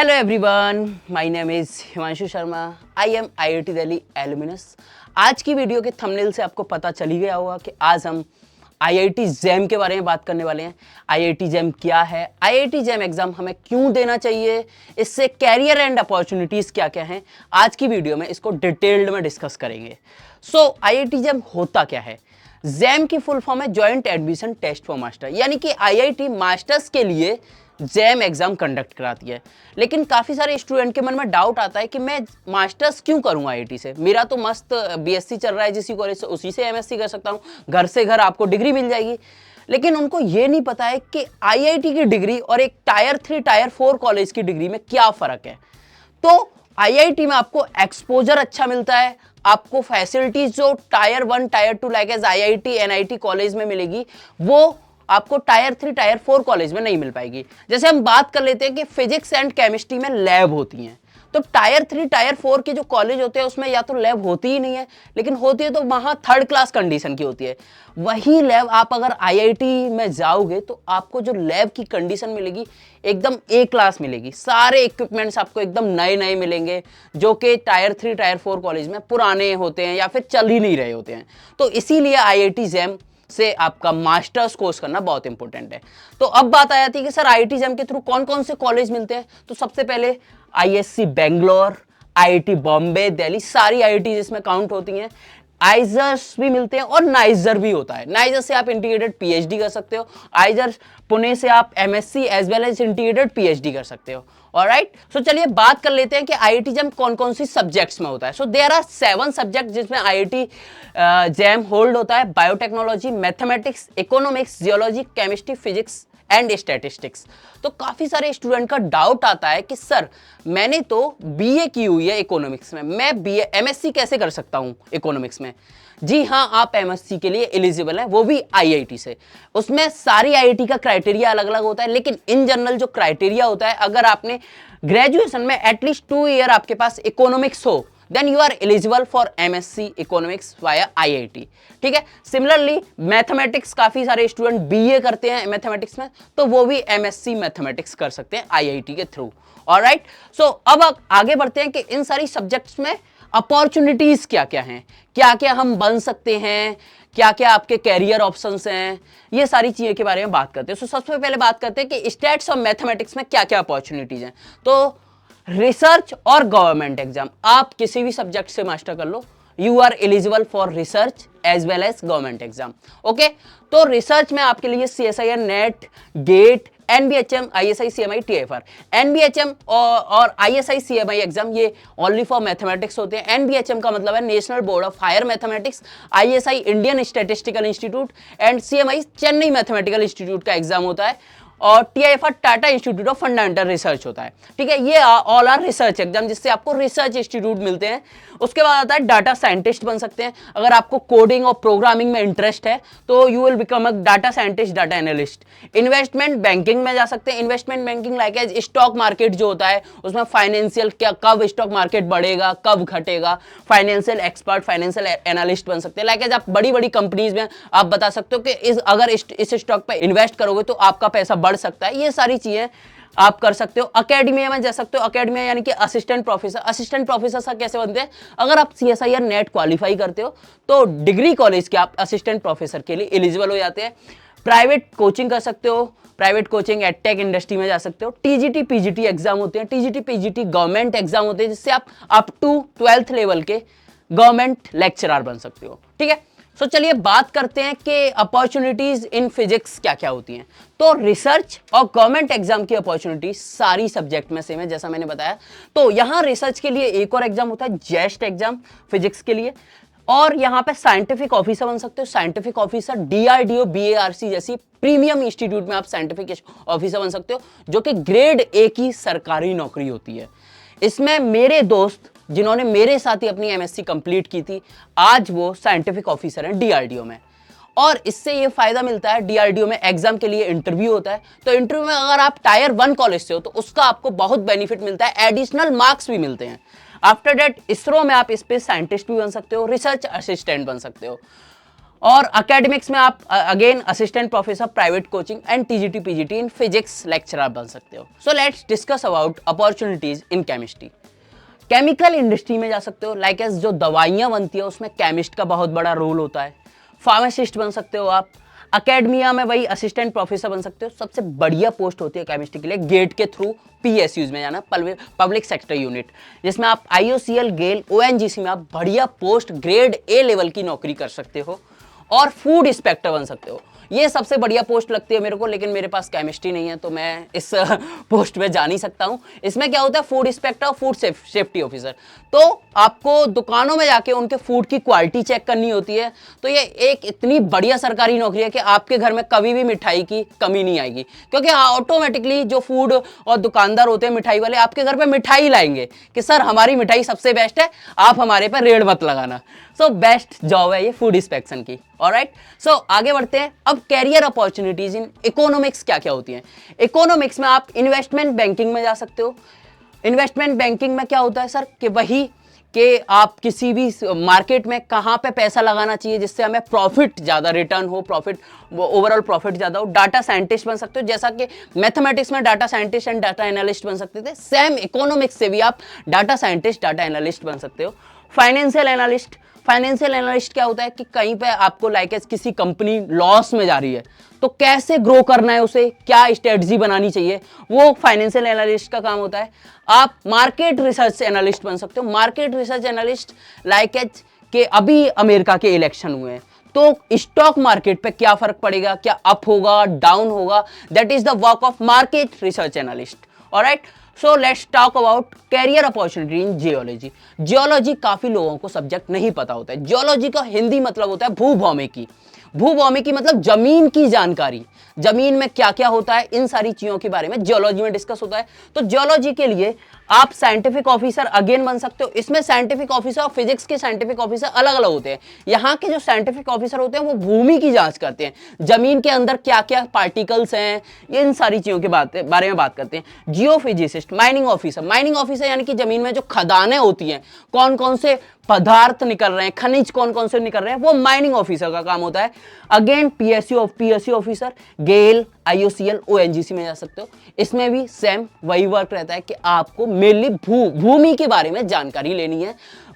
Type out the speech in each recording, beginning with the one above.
Hello everyone, my name is Himanshu Sharma. I am IIT Delhi alumnus. आज की video के thumbnail से आपको पता चल ही गया होगा कि आज हम आईआईटी जैम के बारे में बात करने वाले हैं। आईआईटी जैम क्या है, आईआईटी जैम एग्जाम हमें क्यों देना चाहिए, इससे कैरियर एंड अपॉर्चुनिटीज क्या क्या हैं, आज की वीडियो में इसको डिटेल्ड में डिस्कस करेंगे। सो आईआईटी जैम होता क्या है? जैम की फुल फॉर्म है joint admission test for master, यानी कि आईआईटी मास्टर्स के लिए जैम एग्जाम कंडक्ट कराती है। लेकिन काफ़ी सारे स्टूडेंट के मन में डाउट आता है कि मैं मास्टर्स क्यों करूं आईआईटी से, मेरा तो मस्त बीएससी चल रहा है जिसी कॉलेज से, उसी से एमएससी कर सकता हूं, घर से घर आपको डिग्री मिल जाएगी। लेकिन उनको ये नहीं पता है कि आईआईटी की डिग्री और एक टायर 3 टायर 4 कॉलेज की डिग्री में क्या फ़र्क है। तो आईआईटी में आपको एक्सपोजर अच्छा मिलता है, आपको फैसिलिटीज जो tier 1 tier 2 like as IIT NIT college में मिलेगी वो आपको टायर 3 टायर 4 कॉलेज में नहीं मिल पाएगी। जैसे हम बात कर लेते हैं कि फिजिक्स एंड केमिस्ट्री में लैब होती हैं, तो टायर 3 टायर 4 के जो कॉलेज होते हैं उसमें या तो लैब होती ही नहीं है, लेकिन होती है तो वहाँ थर्ड क्लास कंडीशन की होती है। वही लैब आप अगर आईआईटी में जाओगे तो आपको जो लैब की कंडीशन मिलेगी एकदम ए क्लास मिलेगी, सारे इक्विपमेंट्स आपको एकदम नए नए मिलेंगे जो कि टायर 3 टायर 4 कॉलेज में पुराने होते हैं या फिर चल ही नहीं रहे होते हैं। तो इसीलिए आईआईटी जैम से आपका मास्टर्स कोर्स करना बहुत इंपॉर्टेंट है। तो अब बात आ जाती है कि सर आईआईटी जैम के थ्रू कौन कौन से कॉलेज मिलते हैं। तो सबसे पहले आईएससी बेंगलोर, आईआईटी बॉम्बे, दिल्ली, सारी आईआईटी इसमें काउंट होती हैं। आइजर्स भी मिलते हैं और नाइजर भी होता है। नाइजर से आप इंटीग्रेटेड पीएचडी कर सकते हो, आइजर पुणे से आप MSc as well as integrated PhD कर सकते हो। ऑलराइट, सो चलिए बात कर लेते हैं कि आईआईटी जैम कौन कौन सी सब्जेक्ट्स में होता है। सो देयर आर 7 सब्जेक्ट जिसमें आईआईटी जैम होल्ड होता है। Biotechnology, mathematics, economics, geology, chemistry, physics and statistics. तो काफी सारे स्टूडेंट का डाउट आता है कि सर मैंने तो बीए की हुई है इकोनॉमिक्स में, मैं बीए एमएससी कैसे कर सकता हूं इकोनॉमिक्स में? जी हाँ, आप एमएससी के लिए एलिजिबल हैं, वो भी आईआईटी से। उसमें सारी आईआईटी का क्राइटेरिया अलग अलग होता है, लेकिन इन जनरल जो क्राइटेरिया होता है, अगर आपने ग्रेजुएशन में एटलीस्ट 2 ईयर आपके पास इकोनॉमिक्स हो then you are eligible for MSc Economics via IIT। ठीक है। सिमिलरली मैथमेटिक्स, काफी सारे स्टूडेंट बीए करते हैं मैथमेटिक्स में, तो वो भी MSc मैथमेटिक्स कर सकते हैं IIT के थ्रू। ऑलराइट, सो अब आगे बढ़ते हैं कि इन सारी सब्जेक्ट्स में अपॉर्चुनिटीज क्या क्या हैं, क्या क्या हम बन सकते हैं, क्या क्या आपके कैरियर ऑप्शंस हैं, ये सारी चीज़ों के बारे में बात करते हैं। सो सबसे पहले बात करते हैं कि स्टैट्स और मैथमेटिक्स में क्या क्या अपॉर्चुनिटीज हैं। तो रिसर्च और गवर्नमेंट एग्जाम, आप किसी भी सब्जेक्ट से मास्टर कर लो, you are eligible for research as well as government exam. Okay, तो रिसर्च में आपके लिए CSIR, NET, GATE, NBHM, ISI, CMI, TFR। NBHM और ISI, CMI एग्जाम ये ओनली फॉर मैथमेटिक्स होते हैं। NBHM का मतलब है national board of higher mathematics, ISI Indian statistical institute and CMI Chennai mathematical institute का एग्जाम होता है, और TIFR Tata institute of fundamental research होता है। ठीक है, ये ऑल आर रिसर्च एग्जाम जिससे आपको रिसर्च इंस्टीट्यूट मिलते हैं। उसके बाद आता है डाटा साइंटिस्ट बन सकते हैं। अगर आपको कोडिंग और प्रोग्रामिंग में इंटरेस्ट है तो you will become a data scientist, data analyst. Investment banking में जा सकते हैं। Investment banking like as stock market जो होता है उसमें फाइनेंशियल, क्या कब स्टॉक मार्केट बढ़ेगा कब घटेगा, फाइनेंशियल एक्सपर्ट, फाइनेंशियल एनालिस्ट बन सकते हैं। लाइक एज आप बड़ी बड़ी कंपनीज में आप बता सकते हो कि अगर इस स्टॉक पर इन्वेस्ट करोगे तो आपका पैसा बढ़ सकता है। ये सारी चीजें आप कर सकते हो। अकेडमिया में जा सकते हो। अकेडमिया यानी कि असिस्टेंट प्रोफेसर। असिस्टेंट प्रोफेसर सा कैसे बनते हैं? अगर आप CSIR नेट क्वालिफाई करते हो तो डिग्री कॉलेज के आप असिस्टेंट प्रोफेसर के लिए एलिजिबल हो जाते हैं। प्राइवेट कोचिंग कर सकते हो, प्राइवेट कोचिंग एडटेक इंडस्ट्री में जा सकते हो। TGT PGT एग्जाम होते हैं। TGT PGT गवर्नमेंट एग्जाम होते हैं जिससे आप अप टू 12th लेवल के गवर्नमेंट लेक्चरर बन सकते हो। ठीक है, सो चलिए बात करते हैं कि अपॉर्चुनिटीज इन फिजिक्स क्या क्या होती हैं। तो रिसर्च और गवर्नमेंट एग्जाम की अपॉर्चुनिटी सारी सब्जेक्ट में सेम है जैसा मैंने बताया। तो यहाँ रिसर्च के लिए एक और एग्जाम होता है, जेस्ट एग्जाम फिजिक्स के लिए, और यहाँ पे साइंटिफिक ऑफिसर बन सकते हो। साइंटिफिक ऑफिसर DRDO BARC जैसी प्रीमियम इंस्टीट्यूट में आप साइंटिफिक ऑफिसर बन सकते हो, जो कि ग्रेड A की सरकारी नौकरी होती है। इसमें मेरे दोस्त जिन्होंने मेरे साथ ही अपनी MSc कंप्लीट की थी, आज वो साइंटिफिक ऑफिसर हैं DRDO में। और इससे ये फायदा मिलता है, DRDO में एग्जाम के लिए इंटरव्यू होता है, तो इंटरव्यू में अगर आप टायर 1 कॉलेज से हो तो उसका आपको बहुत बेनिफिट मिलता है, एडिशनल मार्क्स भी मिलते हैं। आफ्टर दैट इसरो में आप स्पेस साइंटिस्ट भी बन सकते हो, रिसर्च असिस्टेंट बन सकते हो। और अकेडमिक्स में आप again assistant professor private coaching and TGT PGT in physics lecturer बन सकते हो। So let's discuss about opportunities in chemistry. Chemical industry में जा सकते हो, लाइक एज जो दवाइयाँ बनती है उसमें केमिस्ट का बहुत बड़ा रोल होता है। फार्मासिस्ट बन सकते हो आप। अकेडमिया में वही असिस्टेंट प्रोफेसर बन सकते हो। सबसे बढ़िया पोस्ट होती है केमिस्ट्री के लिए गेट के थ्रू पीएसयूज में जाना, पब्लिक सेक्टर यूनिट, जिसमें आप आईओसीएल, गेल, ओएनजीसी में आप बढ़िया पोस्ट ग्रेड ए लेवल की नौकरी कर सकते हो और फूड इंस्पेक्टर बन सकते हो। ये सबसे बढ़िया पोस्ट लगती है मेरे को, लेकिन मेरे पास केमिस्ट्री नहीं है तो मैं इस पोस्ट में जा नहीं सकता हूँ। इसमें क्या होता है, फूड इंस्पेक्टर और फूड सेफ्टी ऑफिसर। तो आपको दुकानों में जाके उनके फूड की क्वालिटी चेक करनी होती है। तो ये एक इतनी बढ़िया सरकारी नौकरी है कि आपके घर में कभी भी मिठाई की कमी नहीं आएगी, क्योंकि ऑटोमेटिकली जो फूड और दुकानदार होते हैं मिठाई वाले आपके घर पे मिठाई लाएंगे कि सर हमारी मिठाई सबसे बेस्ट है, आप हमारे पर रेड मत लगाना। सो बेस्ट जॉब है ये फूड इंस्पेक्शन की। ऑलराइट, सो आगे बढ़ते हैं। अब कैरियर अपॉर्चुनिटीज इन इकोनॉमिक्स क्या क्या होती हैं। इकोनॉमिक्स में आप इन्वेस्टमेंट बैंकिंग में जा सकते हो। इन्वेस्टमेंट बैंकिंग में क्या होता है सर कि वही कि आप किसी भी मार्केट में कहाँ पे पैसा लगाना चाहिए जिससे हमें प्रॉफिट ज़्यादा रिटर्न हो, प्रॉफिट ओवरऑल प्रॉफिट ज़्यादा हो। डाटा साइंटिस्ट बन सकते हो, जैसा कि मैथमेटिक्स में data scientist and data analyst बन सकते थे, सेम इकोनॉमिक्स से भी आप डाटा साइंटिस्ट, डाटा एनालिस्ट बन सकते हो। फाइनेंशियल एनालिस्ट, फाइनेंशियल एनालिस्ट क्या होता है कि कहीं पे आपको लाइक किसी कंपनी लॉस में जा रही है तो कैसे ग्रो करना है, उसे क्या स्ट्रेटजी बनानी चाहिए, वो फाइनेंशियल एनालिस्ट का काम होता है। आप मार्केट रिसर्च एनालिस्ट बन सकते हो। Market research analyst like as कि अभी अमेरिका के इलेक्शन हुए हैं तो स्टॉक मार्केट पे क्या फर्क पड़ेगा, क्या अप होगा, डाउन होगा, that is the work of market research analyst. Alright, so let's talk about career opportunity in geology. Geology काफी लोगों को सब्जेक्ट नहीं पता होता है। जियोलॉजी का हिंदी मतलब होता है भूभौमिकी। भूभौमिकी मतलब जमीन की जानकारी, जमीन में क्या क्या होता है, इन सारी चीजों के बारे में जियोलॉजी में डिस्कस होता है। तो जियोलॉजी के लिए आप साइंटिफिक ऑफिसर अगेन बन सकते हो। इसमें साइंटिफक ऑफिसर और फिजिक्स के साइंटिफिक ऑफिसर अलग अलग होते हैं। यहाँ के जो साइंटिफिक ऑफिसर होते हैं वो भूमि की जांच करते हैं, जमीन के अंदर क्या क्या पार्टिकल्स हैं, इन सारी चीजों के बारे में बात करते हैं। Geophysicist, mining officer, mining officer यानी कि जमीन में जो खदानें होती हैं, कौन कौन से पदार्थ निकल रहे हैं, खनिज कौन कौन से निकल रहे हैं, वो माइनिंग ऑफिसर का काम होता है। अगेन पीएसयू ऑफिसर, गेल, आईओसीएल, ओएनजीसी में जा सकते हो। इसमें भी सेम वही वर्क रहता है कि आपको मेनली भूमि के बारे में जानकारी लेनी है।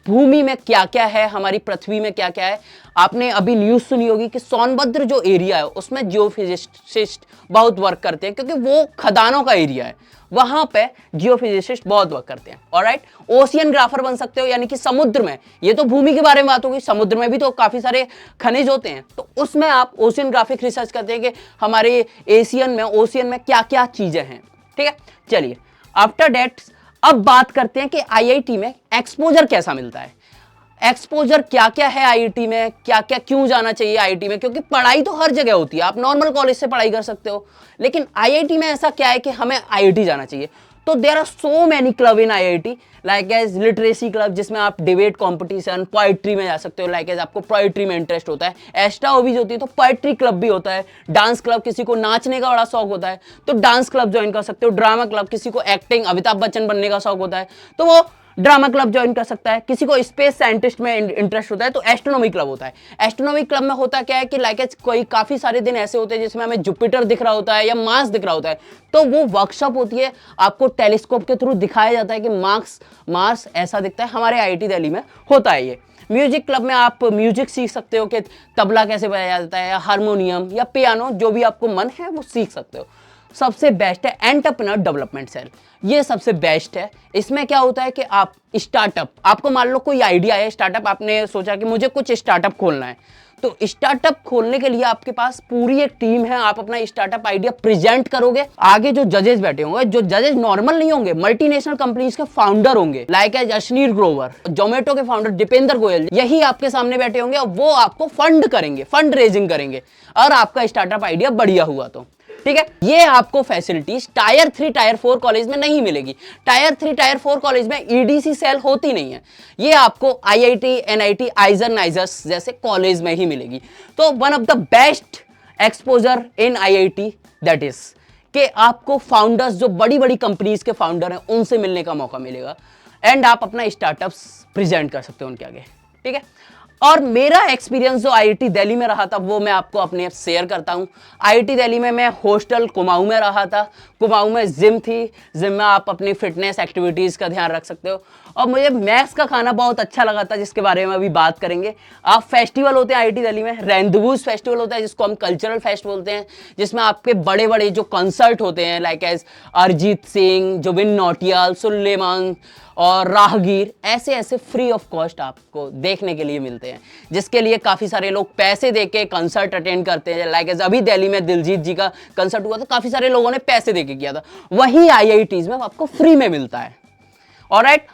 भूमि में क्या क्या है, हमारी पृथ्वी में क्या क्या है। आपने अभी न्यूज सुनी होगी कि सोनभद्र जो एरिया है उसमें जियोफिजिसिस्ट बहुत वर्क करते हैं, क्योंकि वो खदानों का एरिया है, वहां पे जियोफिजिसिस्ट बहुत वर्क करते हैं। ऑलराइट, ओशियनग्राफर बन सकते हो, यानी कि समुद्र में, ये तो भूमि के बारे में बात होगी, समुद्र में भी तो काफी सारे खनिज होते हैं, तो उसमें आप ओशियनग्राफिक रिसर्च करते हैं कि हमारे ओशियन में क्या क्या चीजें हैं। ठीक है, चलिए आफ्टर दैट अब बात करते हैं कि आईआईटी में एक्सपोजर कैसा मिलता है। एक्सपोजर क्या क्या है आईआईटी में, क्या क्या क्यों जाना चाहिए आईआईटी में, क्योंकि पढ़ाई तो हर जगह होती है, आप नॉर्मल कॉलेज से पढ़ाई कर सकते हो, लेकिन आईआईटी में ऐसा क्या है कि हमें आईआईटी जाना चाहिए। तो there are so many club in IIT, like as literacy club जिसमें आप डिबेट कंपटीशन, पोइट्री में जा सकते हो, लाइक एज आपको पोइट्री में इंटरेस्ट होता है, एक्स्ट्रा हॉबीज होती है तो पोइट्री क्लब भी होता है। डांस क्लब, किसी को नाचने का बड़ा शौक होता है तो डांस क्लब ज्वाइन कर सकते हो। ड्रामा क्लब, किसी को एक्टिंग, अमिताभ बच्चन बनने का शौक होता है तो वो ड्रामा क्लब ज्वाइन कर सकता है। किसी को स्पेस साइंटिस्ट में इंटरेस्ट होता है तो एस्ट्रोनॉमी क्लब होता है। एस्ट्रोनॉमी क्लब में होता क्या है कि लाइक कोई काफी सारे दिन ऐसे होते हैं जिसमें हमें जुपिटर दिख रहा होता है या मार्स दिख रहा होता है, तो वो वर्कशॉप होती है, आपको टेलीस्कोप के थ्रू दिखाया जाता है कि मार्स ऐसा दिखता है। हमारे आईआईटी दिल्ली में होता है ये। म्यूजिक क्लब में आप म्यूजिक सीख सकते हो कि तबला कैसे बजाया जाता है, या हारमोनियम या पियानो, जो भी आपको मन है वो सीख सकते हो। सबसे बेस्ट है एंटरप्रेन्योर डेवलपमेंट सेल, ये सबसे बेस्ट है। इसमें क्या होता है कि आप स्टार्टअप, आपको मान लो कोई आइडिया है स्टार्टअप, आपने सोचा कि मुझे कुछ स्टार्टअप खोलना है, तो स्टार्टअप खोलने के लिए आपके पास पूरी एक टीम है। आप अपना स्टार्टअप आइडिया प्रेजेंट करोगे, आगे जो जजेस बैठे होंगे, जो जजेस नॉर्मल नहीं होंगे, मल्टीनेशनल कंपनीज के फाउंडर होंगे, लाइक एज अश्नीर ग्रोवर, जोमेटो के फाउंडर दीपेंद्र गोयल, यही आपके सामने बैठे होंगे और वो आपको फंड करेंगे, फंड रेजिंग करेंगे, और आपका स्टार्टअप आइडिया बढ़िया हुआ तो ठीक है। ये आपको फैसिलिटीज टायर 3 टायर 4 कॉलेज में नहीं मिलेगी। टायर 3 टायर 4 कॉलेज में ईडीसी सेल होती नहीं है, ये आपको आईआईटी, एनआईटी, आइजर, नाइजर्स जैसे कॉलेज में ही मिलेगी। तो one of the best exposure in IIT that is कि आपको फाउंडर्स, जो बड़ी बड़ी कंपनीज के फाउंडर हैं, उनसे मिलने का मौका मिलेगा एंड आप अपना स्टार्टअप्स प्रेजेंट कर सकते हो उनके आगे। ठीक है, और मेरा एक्सपीरियंस जो आईआईटी दिल्ली में रहा था वो मैं आपको अपने शेयर करता हूँ। आईआईटी दिल्ली में मैं हॉस्टल कुमाऊं में रहा था। कुमाऊं में जिम थी, जिम में आप अपनी फिटनेस एक्टिविटीज़ का ध्यान रख सकते हो। और मुझे मैक्स का खाना बहुत अच्छा लगा था, जिसके बारे में अभी बात करेंगे। आप फेस्टिवल होते हैं आईआईटी दिल्ली में, रेंदवूज फेस्टिवल होता है जिसको हम कल्चरल फेस्ट बोलते हैं, जिसमें आपके बड़े बड़े जो कंसर्ट होते हैं लाइक एज अरिजीत सिंह, जुबिन नौटियाल, सुलेमान और राहगीर, ऐसे ऐसे फ्री ऑफ कॉस्ट आपको देखने के लिए मिलते हैं, जिसके लिए काफ़ी सारे लोग पैसे देके कंसर्ट अटेंड करते हैं। लाइक एज अभी दिल्ली में दिलजीत जी का कंसर्ट हुआ था, काफ़ी सारे लोगों ने पैसे देके किया था। वही आईआईटीज में आपको फ्री में मिलता है। ऑलराइट,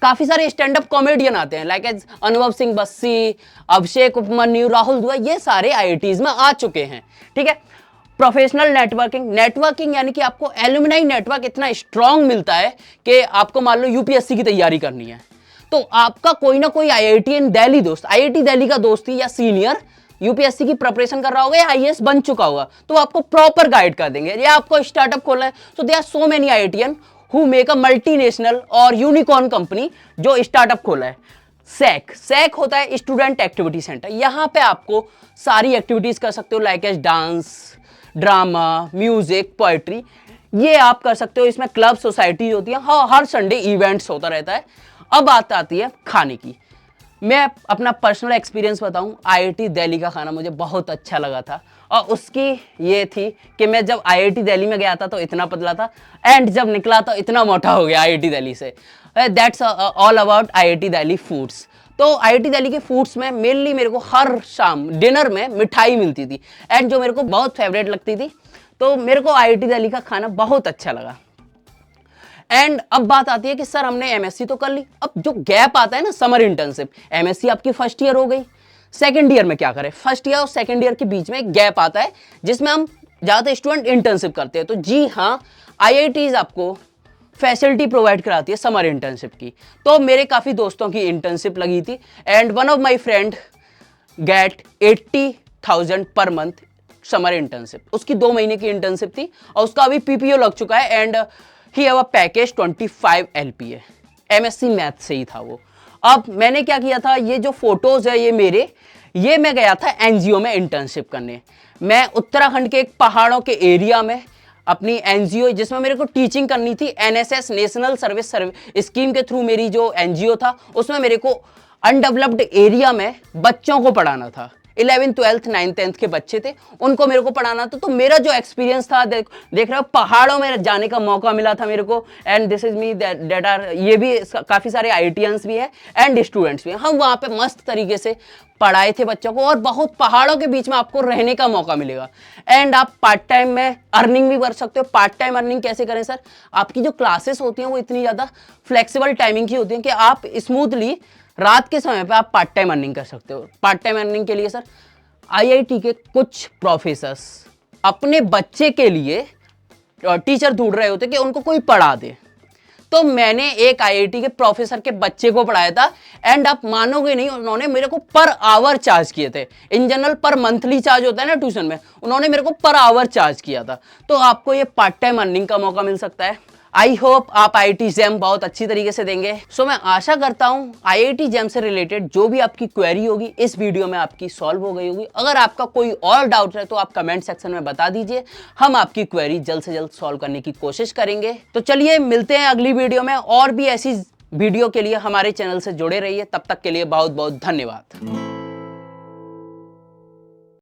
काफी सारे स्टैंड अप कॉमेडियन आते हैं लाइक एज अनुभव सिंह बस्सी, अभिषेक उपमन्यु, राहुल दुआ, ये सारे आईआईटीज में आ चुके हैं। ठीक है, प्रोफेशनल नेटवर्किंग यानी कि आपको एलुमनाई नेटवर्क इतना स्ट्रांग मिलता है कि आपको मान लो यूपीएससी की तैयारी करनी है तो आपका कोई ना कोई आईआईटीएन दिल्ली दोस्त, आईआईटी दिल्ली का दोस्त ही या सीनियर यूपीएससी की प्रिपरेशन कर रहा होगा या आईएएस बन चुका होगा, तो आपको प्रॉपर गाइड कर देंगे। या आपको स्टार्टअप खोलना है तो they are so many IITian who make a multinational और यूनिकॉर्न कंपनी जो स्टार्टअप खोला है। सैक होता है स्टूडेंट एक्टिविटी सेंटर। यहाँ पे आपको सारी एक्टिविटीज कर सकते हो like as dance, drama, music, poetry, ये आप कर सकते हो। इसमें क्लब सोसाइटी होती है, हाँ, हर संडे इवेंट्स होता रहता है। अब बात आती है खाने की। मैं अपना पर्सनल एक्सपीरियंस बताऊं, आईआईटी दिल्ली का खाना मुझे बहुत अच्छा लगा था। और उसकी ये थी कि मैं जब आईआईटी दिल्ली में गया था तो इतना पतला था, एंड जब निकला तो इतना मोटा हो गया आईआईटी दिल्ली से। That's all about IIT Delhi foods. तो आईआईटी दिल्ली के फूड्स में मेनली मेरे को हर शाम डिनर में मिठाई मिलती थी, एंड जो मेरे को बहुत फेवरेट लगती थी, तो मेरे को आईआईटी दिल्ली का खाना बहुत अच्छा लगा। एंड अब बात आती है कि सर हमने एमएससी तो कर ली, अब जो गैप आता है ना समर इंटर्नशिप, एमएससी आपकी फर्स्ट ईयर हो गई, सेकंड ईयर में क्या करें? फर्स्ट ईयर और सेकंड ईयर के बीच में एक गैप आता है जिसमें हम ज्यादातर स्टूडेंट इंटर्नशिप करते हैं। तो जी हाँ, आईआईटीज आपको फैसिलिटी प्रोवाइड कराती है समर इंटर्नशिप की। तो मेरे काफी दोस्तों की इंटर्नशिप लगी थी, and one of my friend gate 80,000 per month summer internship. उसकी 2 महीने की इंटर्नशिप थी और उसका अभी पीपीओ लग चुका है, and he have a package 25 LPA। MSc math से ही था वो। अब मैंने क्या किया था, ये जो फोटोज है ये मैं गया था एनजीओ में इंटर्नशिप करने। मैं उत्तराखंड के एक पहाड़ों के एरिया में अपनी एनजीओ, जिसमें मेरे को टीचिंग करनी थी, एनएसएस नेशनल सर्विस स्कीम के थ्रू मेरी जो एनजीओ था, उसमें मेरे को अनडेवलप्ड एरिया में बच्चों को पढ़ाना था। 11th 12th 9th 10th के बच्चे थे, उनको मेरे को पढ़ाना था। तो मेरा जो एक्सपीरियंस था, देख रहे हो, पहाड़ों में जाने का मौका मिला था मेरे को। And this is me that are, ये भी काफी सारे आईआईटीएंस भी हैं एंड स्टूडेंट्स भी हैं। हम वहाँ पे मस्त तरीके से पढ़ाए थे बच्चों को, और बहुत पहाड़ों के बीच में आपको रहने का मौका मिलेगा। एंड आप पार्ट टाइम में अर्निंग भी कर सकते हो। पार्ट टाइम अर्निंग कैसे करें सर? आपकी जो क्लासेस होती हैं वो इतनी ज़्यादा फ्लेक्सिबल टाइमिंग की होती हैं कि आप स्मूथली रात के समय पे आप पार्ट टाइम अर्निंग कर सकते हो। पार्ट टाइम अर्निंग के लिए सर, आईआईटी के कुछ प्रोफेसर्स अपने बच्चे के लिए टीचर ढूंढ रहे होते कि उनको कोई पढ़ा दे। तो मैंने एक आईआईटी के प्रोफेसर के बच्चे को पढ़ाया था, एंड आप मानोगे नहीं, उन्होंने मेरे को पर आवर चार्ज किए थे। इन जनरल पर मंथली चार्ज होता है ना ट्यूशन में, उन्होंने मेरे को पर आवर चार्ज किया था। तो आपको ये पार्ट टाइम अर्निंग का मौका मिल सकता है। आई होप आप आईआईटी जैम बहुत अच्छी तरीके से देंगे। सो मैं आशा करता हूं आईआईटी जैम से रिलेटेड जो भी आपकी क्वेरी होगी इस वीडियो में आपकी सॉल्व हो गई होगी। अगर आपका कोई और डाउट है तो आप कमेंट सेक्शन में बता दीजिए, हम आपकी क्वेरी जल्द से जल्द सॉल्व करने की कोशिश करेंगे। तो चलिए मिलते हैं अगली वीडियो में, और भी ऐसी वीडियो के लिए हमारे चैनल से जुड़े रहिए। तब तक के लिए बहुत बहुत धन्यवाद।